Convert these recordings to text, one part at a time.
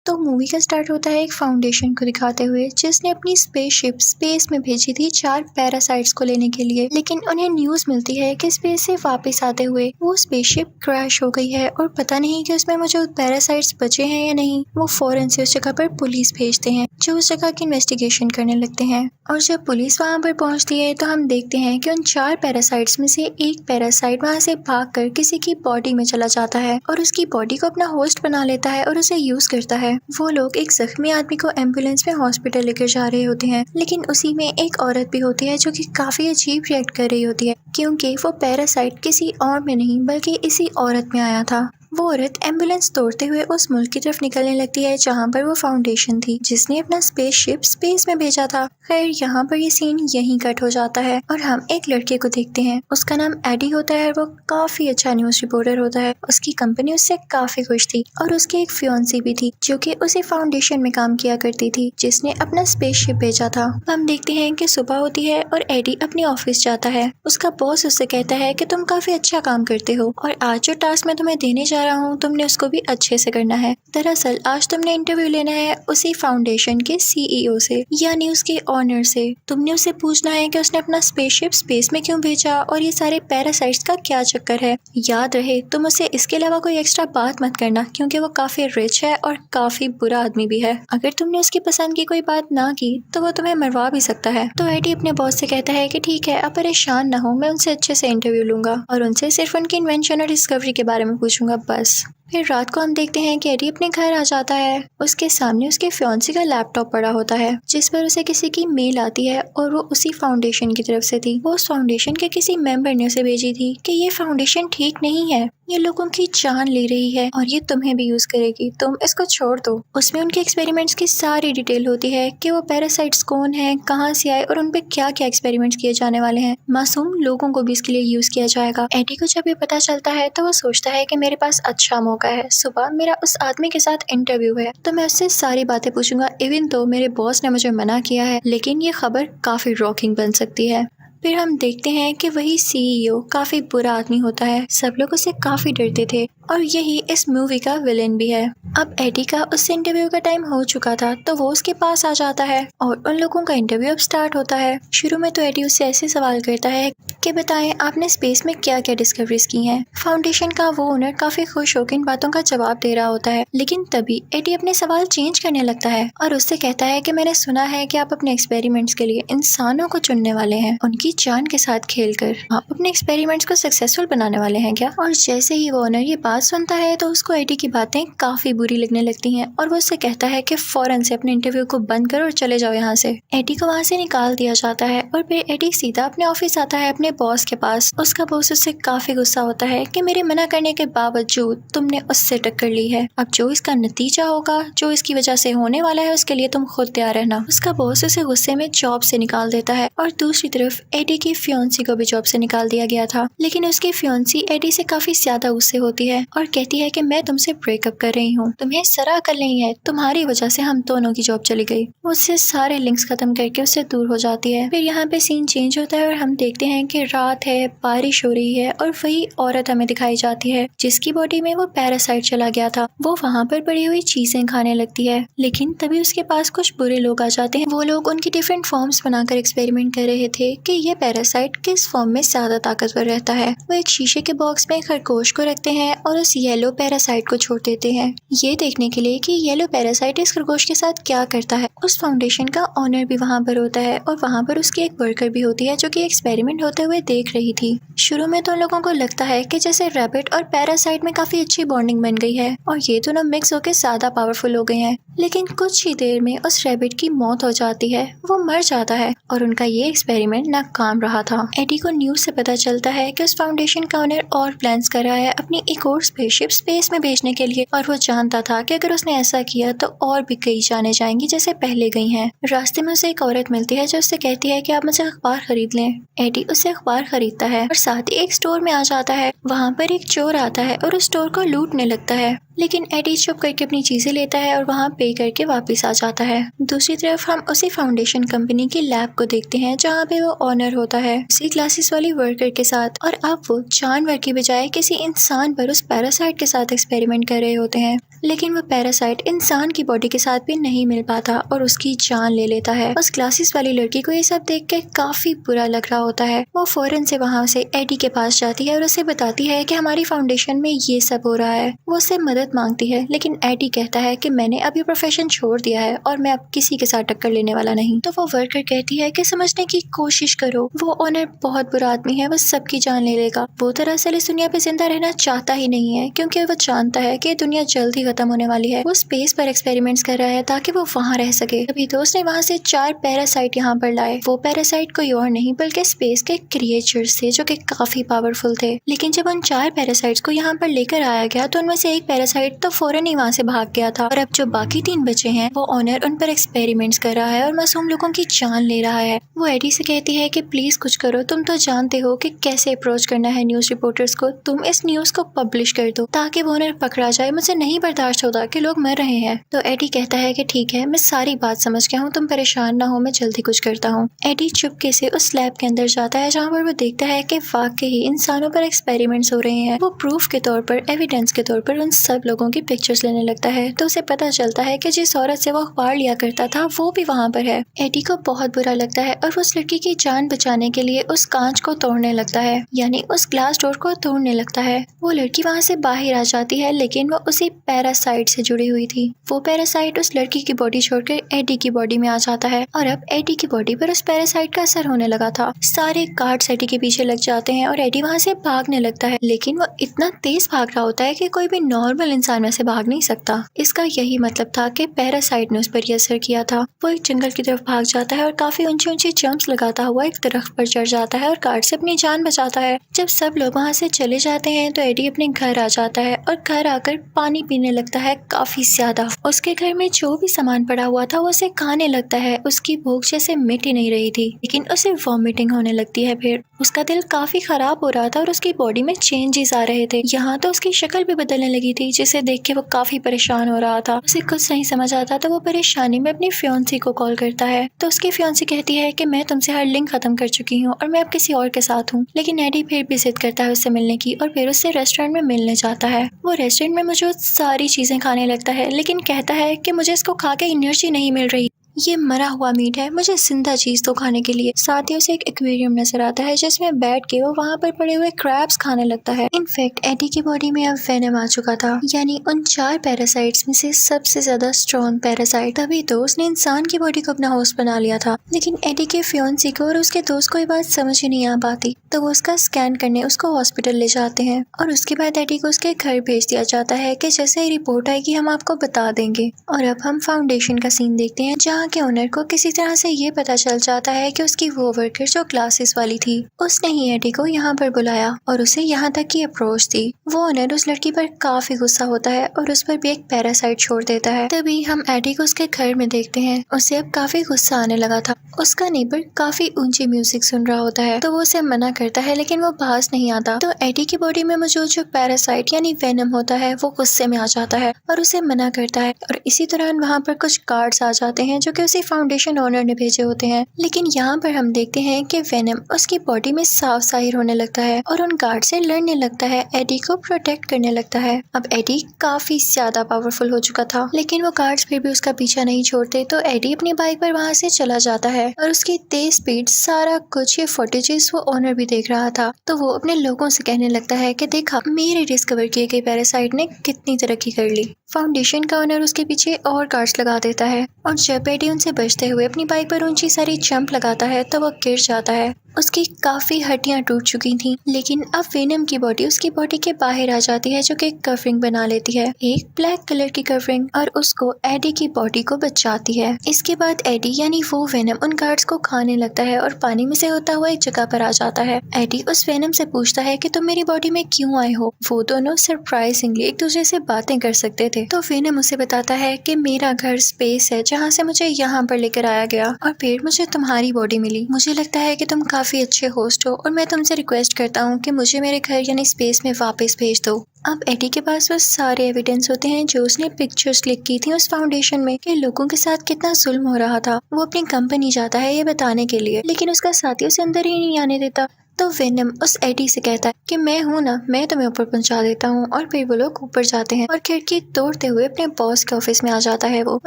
तो मूवी का स्टार्ट होता है एक फाउंडेशन को दिखाते हुए जिसने अपनी स्पेसशिप स्पेस में भेजी थी 4 पैरासाइट्स को लेने के लिए, लेकिन उन्हें न्यूज मिलती है कि स्पेस से वापस आते हुए वो स्पेसशिप क्रैश हो गई है और पता नहीं कि उसमें मौजूद पैरासाइट्स बचे हैं या नहीं। वो फौरन से उस जगह पर पुलिस भेजते हैं जो उस जगह की इन्वेस्टिगेशन करने लगते हैं और जब पुलिस वहां पर पहुंचती है तो हम देखते हैं कि उन 4 पैरासाइट्स में से एक पैरासाइट वहां से भागकर किसी की बॉडी में चला जाता है और उसकी बॉडी को अपना होस्ट बना लेता है और उसे यूज करता है। वो लोग एक जख्मी आदमी को एम्बुलेंस में हॉस्पिटल लेकर जा रहे होते हैं, लेकिन उसी में एक औरत भी होती है जो कि काफी अजीब रिएक्ट कर रही होती है क्योंकि वो पैरासाइट किसी और में नहीं बल्कि इसी औरत में आया था। वो औरत एम्बुलेंस तोड़ते हुए उस मुल्क की तरफ निकलने लगती है जहाँ पर वो फाउंडेशन थी जिसने अपना स्पेसशिप स्पेस में भेजा था। खैर यहाँ पर ये सीन यहीं कट हो जाता है और हम एक लड़के को देखते हैं। उसका नाम एडी होता है और वो काफी अच्छा न्यूज रिपोर्टर होता है। उसकी कंपनी उससे काफी खुश थी और उसकी एक फियांसी भी थी जो कि उसी फाउंडेशन में काम किया करती थी जिसने अपना स्पेसशिप भेजा था। हम देखते हैं कि सुबह होती है और एडी अपने ऑफिस जाता है। उसका बॉस उससे कहता है कि तुम काफी अच्छा काम करते हो और आज जो टास्क मैं तुम्हें देने जा रहा हूँ तुमने उसको भी अच्छे से करना है। दरअसल आज तुमने इंटरव्यू लेना है उसी फाउंडेशन के सीईओ से यानी उसके ऑनर से। तुमने उससे पूछना है कि उसने अपना स्पेसशिप स्पेस में क्यों भेजा और ये सारे पैरासाइट्स का क्या चक्कर है। याद रहे तुम उसे इसके अलावा कोई एक्स्ट्रा बात मत करना क्योंकि वो काफी रिच है और काफी बुरा आदमी भी है। अगर तुमने उसकी पसंद की कोई बात ना की तो वो तुम्हें मरवा भी सकता है। तो एडी अपने बॉस से कहता है कि ठीक है, अब परेशान ना हो, मैं उनसे अच्छे से इंटरव्यू लूंगा और उनसे सिर्फ उनकी इन्वेंशन और डिस्कवरी के बारे में पूछूंगा बस। फिर रात को हम देखते हैं कि एडी अपने घर आ जाता है। उसके सामने उसके फियांसी का लैपटॉप पड़ा होता है जिस पर उसे किसी की मेल आती है और वो उसी फाउंडेशन की तरफ से थी। वो उस फाउंडेशन के किसी मेंबर ने उसे भेजी थी कि ये फाउंडेशन ठीक नहीं है, ये लोगों की जान ले रही है और ये तुम्हें भी यूज करेगी, तुम इसको छोड़ दो। उसमें उनके एक्सपेरिमेंट्स की सारी डिटेल होती है कि वो पैरासाइट्स कौन है, कहाँ से आए और उन पे क्या क्या एक्सपेरिमेंट्स किए जाने वाले हैं। मासूम लोगों को भी इसके लिए यूज किया जाएगा। एडी को जब ये पता चलता है तो वो सोचता है कि मेरे पास अच्छा मौका है। सुबह मेरा उस आदमी के साथ इंटरव्यू है तो मैं उससे सारी बातें पूछूंगा इवन तो मेरे बॉस ने मुझे मना किया है, लेकिन ये खबर काफी रॉकिंग बन सकती है। फिर हम देखते हैं कि वही सीईओ काफी बुरा आदमी होता है। सब लोग उससे काफी डरते थे और यही इस मूवी का विलेन भी है। अब एडी का उस इंटरव्यू का टाइम हो चुका था तो वो उसके पास आ जाता है और उन लोगों का इंटरव्यू अब स्टार्ट होता है। शुरू में तो एडी उससे ऐसे सवाल करता है कि बताएं आपने स्पेस में क्या क्या डिस्कवरीज की हैं। फाउंडेशन का वो ओनर काफी खुश होकर इन बातों का जवाब दे रहा होता है, लेकिन तभी एडी अपने सवाल चेंज करने लगता है और उससे कहता है कि मैंने सुना है कि आप अपने एक्सपेरिमेंट्स के लिए इंसानों को चुनने वाले हैं, उनकी जान के साथ खेलकर आप अपने एक्सपेरिमेंट्स को सक्सेसफुल बनाने वाले हैं क्या। और जैसे ही वो ओनर ये बात सुनता है तो उसको एडी की बातें काफी बुरी लगने लगती हैं और वो उससे कहता है कि फौरन से अपने इंटरव्यू को बंद करो और चले जाओ यहाँ से। एडी को वहाँ से निकाल दिया जाता है और फिर एडी सीधा अपने ऑफिस आता है अपने बॉस के पास। उसका बॉस उससे काफी गुस्सा होता है कि मेरे मना करने के बावजूद तुमने उससे टक्कर ली है, अब जो इसका नतीजा होगा, जो इसकी वजह से होने वाला है, उसके लिए तुम खुद तैयार रहना। उसका बॉस उसे गुस्से में जॉब से निकाल देता है और दूसरी तरफ एडी की फियांसी को भी जॉब से निकाल दिया गया था, लेकिन उसकी फियांसी एडी से काफी ज्यादा गुस्से होती है और कहती है कि मैं तुमसे ब्रेकअप कर रही हूँ, तुम्हें जरा अकल नहीं है, तुम्हारी वजह से हम दोनों की जॉब चली गई। वो उससे सारे लिंक्स खत्म करके उससे दूर हो जाती है। फिर यहाँ पे सीन चेंज होता है और हम देखते हैं कि रात है, बारिश हो रही है और वही औरत हमें दिखाई जाती है जिसकी बॉडी में वो पैरासाइट चला गया था। वो वहाँ पर पड़ी हुई चीजें खाने लगती है, लेकिन तभी उसके पास कुछ बुरे लोग आ जाते हैं। वो लोग उनकी डिफरेंट फॉर्म्स बनाकर एक्सपेरिमेंट कर रहे थे कि ये पैरासाइट किस फॉर्म में ज्यादा ताकतवर रहता है। वो एक शीशे के बॉक्स में खरगोश को रखते हैं और उस येलो पैरासाइट को छोड़ देते हैं ये देखने के लिए कि येलो पैरासाइट इस खरगोश के साथ क्या करता है। उस फाउंडेशन का ऑनर भी वहाँ पर होता है और वहाँ पर उसकी एक वर्कर भी होती है जो कि एक्सपेरिमेंट होते हुए देख रही थी। शुरू में तो लोगों को लगता है कि जैसे रैबिट और पैरासाइट में काफी अच्छी बॉन्डिंग बन गई है और ये दोनों मिक्स होकर ज्यादा पावरफुल हो गए हैं, लेकिन कुछ ही देर में उस रैबिट की मौत हो जाती है, वो मर जाता है और उनका ये एक्सपेरिमेंट नाकाम रहा था। एडी को न्यूज से पता चलता है कि उस फाउंडेशन का ओनर और प्लान्स कर रहा है अपनी एक और स्पेसशिप स्पेस में भेजने के लिए और वो जानता था कि अगर उसने ऐसा किया तो और भी कई जाने जाएंगी जैसे पहले गई हैं। रास्ते में उसे एक औरत मिलती है जो उससे कहती है कि आप मुझे अखबार खरीद लें। एडी उससे अखबार खरीदता है और साथ ही एक स्टोर में आ जाता है। वहाँ पर एक चोर आता है और उस स्टोर को लूटने लगता है, लेकिन एडी चुप करके अपनी चीजें लेता है और वहाँ पे करके वापस आ जाता है। दूसरी तरफ हम उसी फाउंडेशन कंपनी की लैब को देखते हैं जहाँ पे वो ऑनर होता है उसी क्लासेस वाली वर्कर के साथ और अब वो जानवर की बजाय किसी इंसान पर उस पैरासाइट के साथ एक्सपेरिमेंट कर रहे होते हैं। लेकिन वो पैरासाइट इंसान की बॉडी के साथ भी नहीं मिल पाता और उसकी जान ले लेता है। उस ग्लासेस वाली लड़की को ये सब देख के काफी बुरा लग रहा होता है। वो फौरन से वहाँ से एडी के पास जाती है और उसे बताती है कि हमारी फाउंडेशन में ये सब हो रहा है। वो उससे मदद मांगती है, लेकिन एडी कहता है कि मैंने अब ये प्रोफेशन छोड़ दिया है और मैं अब किसी के साथ टक्कर लेने वाला नहीं। तो वो वर्कर कहती है कि समझने की कोशिश करो, वो ओनर बहुत बुरा आदमी है, वो सबकी जान ले लेगा। वो दरअसल इस दुनिया पे जिंदा रहना चाहता ही नहीं है, क्योंकि वो जानता है कि दुनिया जल्द ही खत्म होने वाली है। वो स्पेस पर एक्सपेरिमेंट्स कर रहा है ताकि वो वहाँ रह सके। तभी दोस्त ने वहाँ से 4 पैरासाइट यहाँ पर लाए। वो पैरासाइट कोई और नहीं बल्कि स्पेस के क्रिएचर्स थे जो कि काफी पावरफुल थे। लेकिन जब उन 4 पैरासाइट्स को यहाँ पर लेकर आया गया तो उनमें से एक पैरासाइट तो फौरन ही वहाँ से भाग गया था और अब जो बाकी 3 बचे हैं वो ओनर उन पर एक्सपेरिमेंट्स कर रहा है और मासूम लोगों की जान ले रहा है। वो एडी से कहती है कि प्लीज कुछ करो, तुम तो जानते हो कि कैसे अप्रोच करना है न्यूज रिपोर्टर्स को, तुम इस न्यूज को पब्लिश कर दो ताकि वो ओनर पकड़ा जाए। मुझे नहीं बर्दाश्त होता कि लोग मर रहे हैं। तो एडी कहता है कि ठीक है, मैं सारी बात समझ गया हूँ, तुम परेशान ना हो, मैं जल्दी कुछ करता हूँ। एडी चुपके से उस लैब के अंदर जाता है जहाँ पर वो देखता है कि वाकई ही इंसानों पर एक्सपेरिमेंट्स हो रहे हैं। वो प्रूफ के तौर पर, एविडेंस के तौर पर उन सब लोगों की पिक्चर्स लेने लगता है। तो उसे पता चलता है कि जिस औरत से वो अखबार लिया करता था वो भी वहाँ पर है। एडी को बहुत बुरा लगता है और वो उस लड़की की जान बचाने के लिए उस कांच को तोड़ने लगता है, यानी उस ग्लास डोर को तोड़ने लगता है। वो लड़की वहाँ से बाहर आ जाती है, लेकिन वो उसी पैरासाइट से जुड़ी हुई थी। वो पैरासाइट उस लड़की की बॉडी छोड़कर एडी की बॉडी में आ जाता है और अब एडी की बॉडी पर उस पैरासाइट का असर होने लगा था। सारे गार्ड्स एडी के पीछे लग जाते हैं और एडी वहाँ से भागने लगता है, लेकिन वो इतना तेज भाग रहा होता है कि कोई भी नॉर्मल इंसान वैसे भाग नहीं सकता। इसका यही मतलब था कि पैरासाइट ने उस पर असर किया था। वो एक जंगल की तरफ भाग जाता है और काफी ऊंची ऊंची जंप्स लगाता हुआ एक दरख्त पर चढ़ जाता है और गार्ड से अपनी जान बचाता है। जब सब लोग वहाँ से चले जाते हैं तो एडी अपने घर आ जाता है और घर आकर पानी पीने लगता है काफी ज्यादा। उसके घर में जो भी सामान पड़ा हुआ था वो उसे खाने लगता है। उसकी भूख जैसे मिट ही नहीं रही थी, लेकिन उसे वॉमिटिंग होने लगती है। फिर उसका दिल काफी खराब हो रहा था और उसकी बॉडी में चेंजेस आ रहे थे। यहाँ तो उसकी शक्ल भी बदलने लगी थी, जिसे देख के वो काफी परेशान हो रहा था। उसे कुछ नहीं समझ आता तो वो परेशानी में अपनी फियांसी को कॉल करता है। तो उसकी फियांसी कहती है कि मैं तुमसे हर लिंक खत्म कर चुकी हूँ और मैं अब किसी और के साथ हूँ। लेकिन एडी फिर भी जिद करता है उससे मिलने की और फिर उससे रेस्टोरेंट में मिलने जाता है। वो रेस्टोरेंट में मौजूद सारी चीजें खाने लगता है, लेकिन कहता है कि मुझे इसको खा के एनर्जी नहीं मिल रही, ये मरा हुआ मीट है, मुझे जिंदा चीज तो खाने के लिए। साथ ही उसे एक एक्वेरियम नजर आता है जिसमें बैठ के वो वहाँ पर पड़े हुए क्रैब्स खाने लगता है। इनफैक्ट एडी की बॉडी में अब वेनम आ चुका था, यानी उन 4 पैरासाइट्स में से सबसे ज्यादा स्ट्रॉन्ग पैरासाइट। तभी तो उसने इंसान की बॉडी को अपना होस्ट बना लिया था। लेकिन एडी के फियांसी को और उसके दोस्त को ये बात समझ ही नहीं आ पाती, तो वो उसका स्कैन करने उसको हॉस्पिटल ले जाते हैं और उसके बाद एडी को उसके घर भेज दिया जाता है कि जैसे ही रिपोर्ट आएगी हम आपको बता देंगे। और अब हम फाउंडेशन का सीन देखते हैं जहाँ के ओनर को किसी तरह से ये पता चल जाता है कि उसकी वो वर्कर जो क्लासेस वाली थी उसने ही एडी को यहाँ पर बुलाया और उसे यहाँ तक की अप्रोच दी। वो ओनर उस लड़की पर काफी गुस्सा होता है और उस पर भी एक पैरासाइट छोड़ देता है। तभी हम एडी को उसके घर में देखते हैं। उसे अब काफी गुस्सा आने लगा था। उसका नेबर काफी ऊंची म्यूजिक सुन रहा होता है तो वो उसे मना करता है, लेकिन वो पास नहीं आता। तो एडी की बॉडी में मौजूद जो पैरासाइट यानी वेनम होता है वो गुस्से में आ जाता है और उसे मना करता है। और इसी दौरान वहाँ पर कुछ गार्ड्स आ जाते हैं जो कि उसी फाउंडेशन ओनर ने भेजे होते हैं। लेकिन यहाँ पर हम देखते हैं कि वेनम उसकी बॉडी में साफ जाहिर होने लगता है और उन गार्ड से लड़ने लगता है, एडी को प्रोटेक्ट करने लगता है। अब एडी काफी ज्यादा पावरफुल हो चुका था, लेकिन वो गार्ड्स फिर भी उसका पीछा नहीं छोड़ते। तो एडी अपनी बाइक पर वहाँ से चला जाता है और उसकी तेज स्पीड, सारा कुछ ये फुटेजेस वो ओनर भी देख रहा था। तो वो अपने लोगों से कहने लगता है कि देखा मेरे डिस्कवर किए गए पैरासाइट ने कितनी तरक्की कर ली। फाउंडेशन का ओनर उसके पीछे और गार्ड्स लगा देता है और जब एडी उनसे बचते हुए अपनी बाइक पर ऊंची सारी जंप लगाता है तो वो गिर जाता है। उसकी काफी हड्डियां टूट चुकी थी, लेकिन अब वेनम की बॉडी उसकी बॉडी के बाहर आ जाती है जो कि कवरिंग बना लेती है, एक ब्लैक कलर की कवरिंग, और उसको एडी की बॉडी को बचाती है। इसके बाद एडी यानी वो वेनम उन गार्ड्स को खाने लगता है और पानी में से होता हुआ एक जगह पर आ जाता है। एडी उस वेनम से पूछता है कि तुम मेरी बॉडी में क्यों आए हो। वो दोनों सरप्राइजिंगली एक दूसरे से बातें कर सकते थे। तो वेनम उसे बताता है कि मेरा घर स्पेस है जहाँ से मुझे यहाँ पर लेकर आया गया और फिर मुझे तुम्हारी बॉडी मिली। मुझे लगता है कि तुम काफी अच्छे होस्ट हो और मैं तुमसे रिक्वेस्ट करता हूँ कि मुझे मेरे घर यानी स्पेस में वापस भेज दो। अब एडी के पास वो सारे एविडेंस होते हैं जो उसने पिक्चर्स क्लिक की थी उस फाउंडेशन में कि लोगों के साथ कितना जुल्म हो रहा था। वो अपनी कंपनी जाता है ये बताने के लिए, लेकिन उसका साथी उसे अंदर ही नहीं आने देता। तो वेनम उस एडी से कहता है कि मैं हूँ ना, मैं तुम्हें ऊपर पहुंचा देता हूँ। और फिर वो लोग ऊपर जाते हैं और खिड़की तोड़ते हुए अपने बॉस के ऑफिस में आ जाता है। वो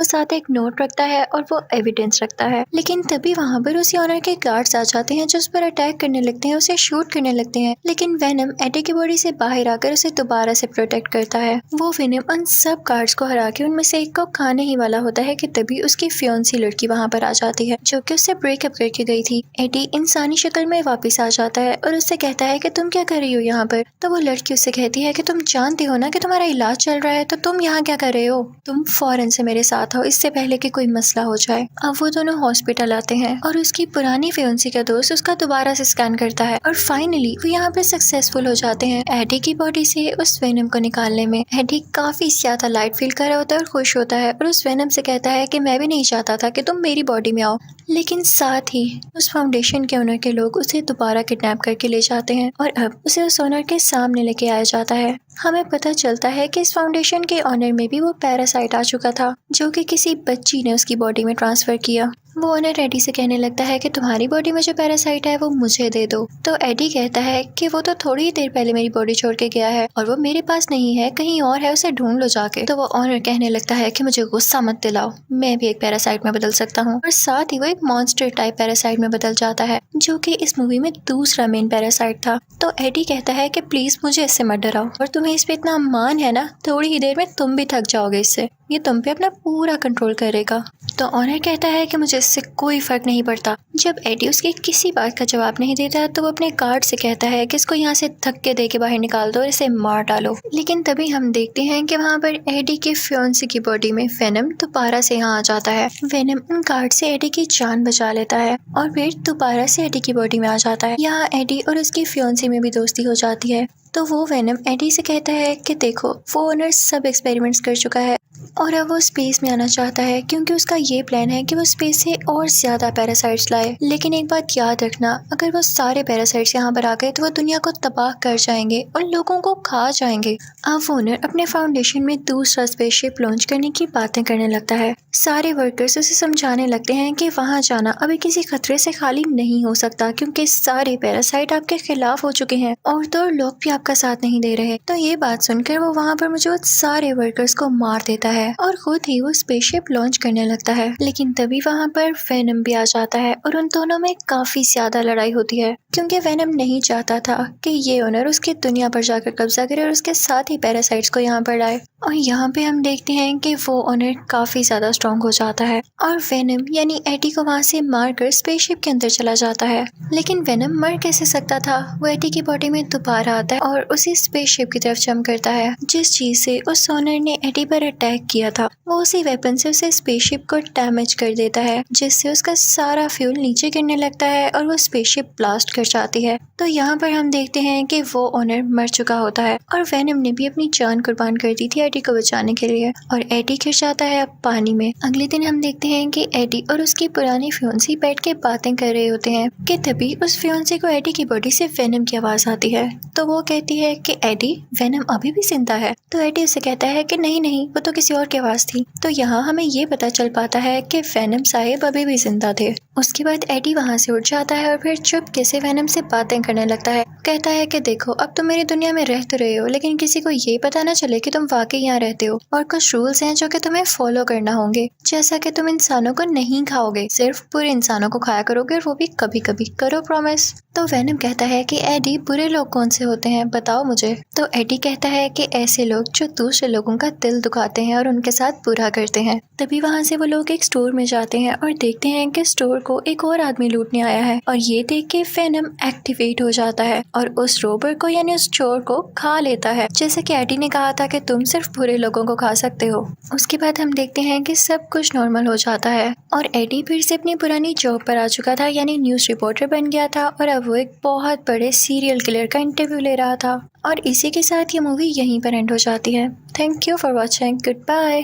साथ एक नोट रखता है और वो एविडेंस रखता है। लेकिन तभी वहाँ पर उसी ऑनर के गार्ड्स आ जाते हैं जो उस पर अटैक करने लगते हैं, उसे शूट करने लगते हैं। लेकिन वेनम एडी की बॉडी से बाहर आकर उसे दोबारा से प्रोटेक्ट करता है। वो वेनम उन सब गार्ड्स को हरा के उनमें से एक को खाने ही वाला होता है कि तभी उसकी फियोन्सी लड़की वहाँ पर आ जाती है जो कि उससे ब्रेकअप करके गई थी। एडी इंसानी शक्ल में वापस आ जाता है और उससे कहता है कि तुम क्या कर रही हो यहाँ पर। तो वो लड़की उससे कहती है कि तुम जानती हो ना कि तुम्हारा इलाज चल रहा है, तो तुम यहाँ क्या कर रहे हो, तुम फौरन से मेरे साथ आओ इससे पहले कि कोई मसला हो जाए। अब वो दोनों हॉस्पिटल आते हैं और उसकी पुरानी फियोन्सी का दोस्त उसका दोबारा से स्कैन करता है और फाइनली वो यहाँ पर सक्सेसफुल हो जाते हैं एडी की बॉडी से उस वेनम को निकालने में। एडी काफी ज्यादा लाइट फील कर रहा होता है और खुश होता है और उस वेनम से कहता है कि मैं भी नहीं चाहता था कि तुम मेरी बॉडी में आओ। लेकिन साथ ही उस फाउंडेशन के ओनर के लोग उसे दोबारा किडनैप करके ले जाते हैं और अब उसे उस ओनर के सामने लेके आया जाता है। हमें पता चलता है कि इस फाउंडेशन के ओनर में भी वो पैरासाइट आ चुका था जो कि किसी बच्ची ने उसकी बॉडी में ट्रांसफर किया। वो ओनर एडी से कहने लगता है कि तुम्हारी बॉडी में जो पैरासाइट है वो मुझे दे दो। तो एडी कहता है कि वो तो थोड़ी ही देर पहले मेरी बॉडी छोड़ के गया है और वो मेरे पास नहीं है, कहीं और है, उसे ढूंढ लो जाके। तो वो ओनर कहने लगता है कि मुझे गुस्सा मत दिलाओ, मैं भी एक पैरासाइट में बदल सकता हूँ। और साथ ही वो एक मॉन्स्टर टाइप पैरासाइट में बदल जाता है जो कि इस मूवी में दूसरा मेन पैरासाइट था। तो एडी कहता है कि प्लीज मुझे इससे मत डराओ और तुम्हें इस पे इतना मान है ना, थोड़ी ही देर में तुम भी थक जाओगे इससे, ये तुम पे अपना पूरा कंट्रोल करेगा। तो ऑनर कहता है कि मुझे इससे कोई फर्क नहीं पड़ता। जब एडी उसकी किसी बात का जवाब नहीं देता तो वो अपने गार्ड से कहता है कि इसको यहाँ से धक्के दे के बाहर निकाल दो और इसे मार डालो। लेकिन तभी हम देखते हैं कि वहाँ पर एडी के फियोन्सी की बॉडी में वेनम दोबारा से यहाँ आ जाता है। वेनम उन गार्ड से एडी की जान बचा लेता है और फिर दोबारा से एडी की बॉडी में आ जाता है। यहाँ एडी और उसकी फियोन्सी में भी दोस्ती हो जाती है। तो वो वेनम एडी से कहता है कि देखो वो ओनर सब एक्सपेरिमेंट्स कर चुका है और अब वो स्पेस में आना चाहता है क्योंकि उसका ये प्लान है कि वो स्पेस से और ज्यादा पैरासाइट्स लाए। लेकिन एक बात याद रखना, अगर वो सारे पैरासाइट्स यहाँ पर आ गए तो वो दुनिया को तबाह कर जाएंगे और लोगों को खा जाएंगे। अब ओनर अपने फाउंडेशन में दूसरा स्पेसशिप लॉन्च करने की बातें करने लगता है। सारे वर्कर्स उसे समझाने लगते हैं कि वहाँ जाना अभी किसी खतरे से खाली नहीं हो सकता क्योंकि सारे पैरासाइट आपके खिलाफ हो चुके हैं और तो लोग भी आपका साथ नहीं दे रहे। तो ये बात सुनकर वो वहाँ पर मौजूद सारे वर्कर्स को मार देता है और खुद ही वो स्पेसशिप लॉन्च करने लगता है। लेकिन तभी वहाँ पर वेनम भी आ जाता है और उन दोनों में काफी ज्यादा लड़ाई होती है क्योंकि वेनम नहीं चाहता था कि ये ओनर उसकी दुनिया पर जाकर कब्जा करे और उसके साथ ही पैरासाइट्स को यहाँ पर लाए। और यहाँ पे हम देखते हैं कि वो ओनर काफी ज्यादा स्ट्रॉन्ग हो जाता है और वेनम यानी एडी को वहाँ से मारकर स्पेसशिप के अंदर चला जाता है। लेकिन वेनम मर कैसे सकता था, वो एडी की बॉडी में दोबारा आता है और उसी स्पेसशिप की तरफ जंप करता है। जिस चीज से उस ओनर ने एडी पर अटैक किया था वो उसी वेपन से उसे स्पेसशिप को डैमेज कर देता है जिससे उसका सारा फ्यूल नीचे गिरने लगता है और वो स्पेसशिप ब्लास्ट कर जाती है। तो यहाँ पर हम देखते हैं कि वो ओनर मर चुका होता है और वेनम ने भी अपनी जान कुर्बान कर दी थी एडी को बचाने के लिए और एडी गिर जाता है अब पानी में। अगले दिन हम देखते हैं कि एडी और उसकी पुरानी फियोन्सी बैठ के बातें कर रहे होते हैं कि तभी उस फियोन्सी को एडी की बॉडी से वेनम की आवाज आती है। तो वो कहती है कि एडी, वेनम अभी भी जिंदा है। तो एडी उसे कहता है कि नहीं नहीं, वो तो किसी और की आवाज थी। तो यहाँ हमें ये पता चल पाता है कि वेनम साहिब अभी भी जिंदा थे। उसके बाद एडी वहाँ से उठ जाता है और फिर चुपके से वेनम से बातें करने लगता है। कहता है कि देखो अब तुम मेरी दुनिया में रह तो रहे हो लेकिन किसी को ये पता ना चले कि तुम वाकई यहाँ रहते हो और कुछ रूल्स हैं जो कि तुम्हें फॉलो करना होंगे, जैसा कि तुम इंसानों को नहीं खाओगे, सिर्फ बुरे इंसानों को खाया करोगे और वो भी कभी कभी, करो प्रॉमिस। तो वेनम कहता है कि एडी, बुरे लोग कौन से होते हैं बताओ मुझे। तो एडी कहता है कि ऐसे लोग जो दूसरे लोगों का दिल दुखाते हैं और उनके साथ बुरा करते हैं। तभी वहाँ से वो लोग एक स्टोर में जाते हैं और देखते हैं कि स्टोर को एक और आदमी लूटने आया है और ये देख के वेनम एक्टिवेट हो जाता है और उस रोबर को यानी उस चोर को खा लेता है, जैसे कि एडी ने कहा था कि तुम सिर्फ बुरे लोगों को खा सकते हो। उसके बाद हम देखते हैं कि सब कुछ नॉर्मल हो जाता है और एडी फिर से अपनी पुरानी जॉब पर आ चुका था यानी न्यूज रिपोर्टर बन गया था और अब वो एक बहुत बड़े सीरियल किलर का इंटरव्यू ले रहा था। और इसी के साथ ये मूवी यहीं पर एंड हो जाती है। Thank you for watching, good bye.